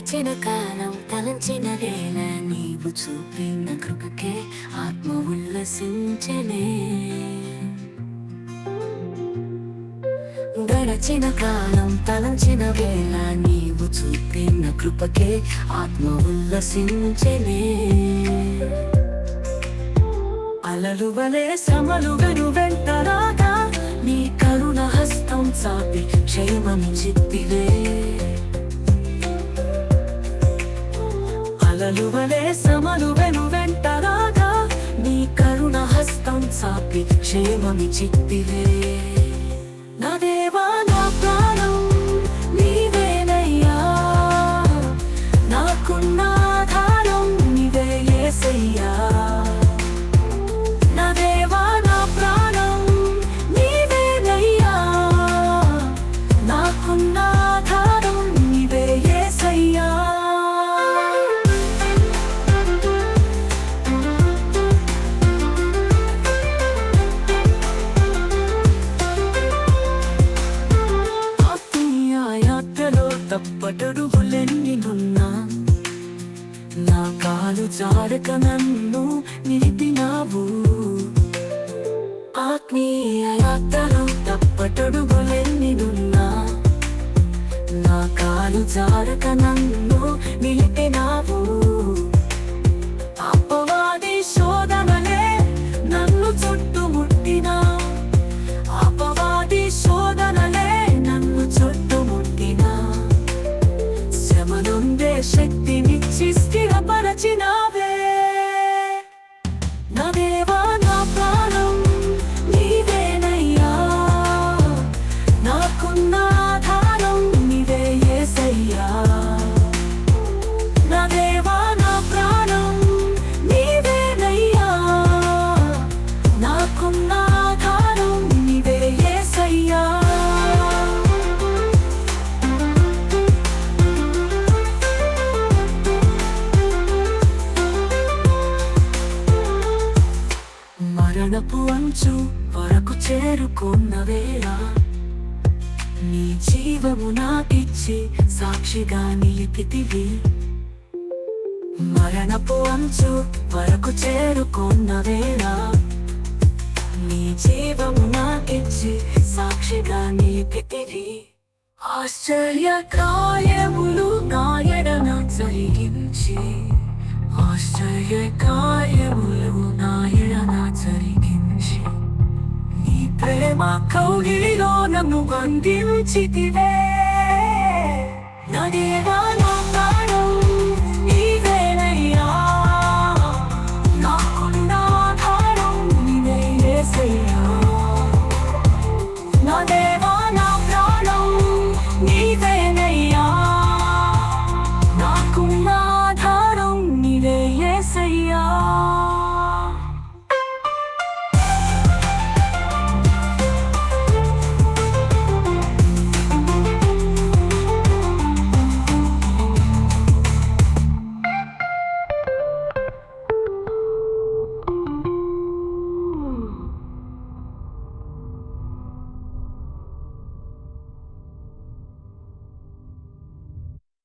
గడచిన కాలం తలంచిన వేళ నీవు చూపిన కృపకే ఆత్మ ఉల్లసించెనే. గడచిన కాలం తలంచిన వేళ నీవు చూపిన కృపకే ఆత్మ ఉల్లసించెనే. అలలు వలె శ్రమలుగను వెంటరాగా నీ కరుణ హస్తం చాపి క్షేమమిచ్చితివే. అలలు వలె శ్రమలుగను వెంటరాగా నీ కరుణ హస్తం చాపి క్షేమమిచ్చితివే. నా దేవా నా ప్రాణం నీవేనయ్యా, నాకున్న ఆధారం నీవే యేసయ్యా. నా దేవా నా ప్రాణం నీవేనయ్యా, నాకున్న ఆధారం నీవే యేసయ్యా. తప్పటడుగులెన్నినున్నా నా కాలు జారక నన్ను నిలిపినావు. ఆత్మీయ యాత్రలో తప్పటడుగులెన్నినున్నా నా కాలు జారక నన్ను నిలిపినావు. అపవాది శోధనలే నన్ను చుట్టుముట్టినా, అపవాది శోధనలే నన్ను చుట్టుముట్టినా, శ్రమ నుండే శక్తినిచ్చి స్థిరపరచినావే. నా దేవా నా ప్రాణం నీవేనయ్యా, నాకున్న ఆధారం నీవే యేసయ్యా. నా దేవా నా ప్రాణం నీవేనయ్యా, నాకున్న ఆధారం నీవే యేసయ్యా. మరణపు అంచు వరకు చేరుకున్న వేళ నీ జీవము నాకిచ్చి సాక్షిగా నిలిపితివి. మరణపు అంచు వరకు చేరుకున్న వేళ నీ జీవము నాకిచ్చి సాక్షిగా నిలిపితివి. ఆశ్చర్య కార్యములు నా ఎడన జరిగించి, ఆశ్చర్య కార్యములు నా ఎడన జరిగించి, నీ ప్రేమ కౌగిలిలో నన్ను బంధించితివే. నా దేవా నా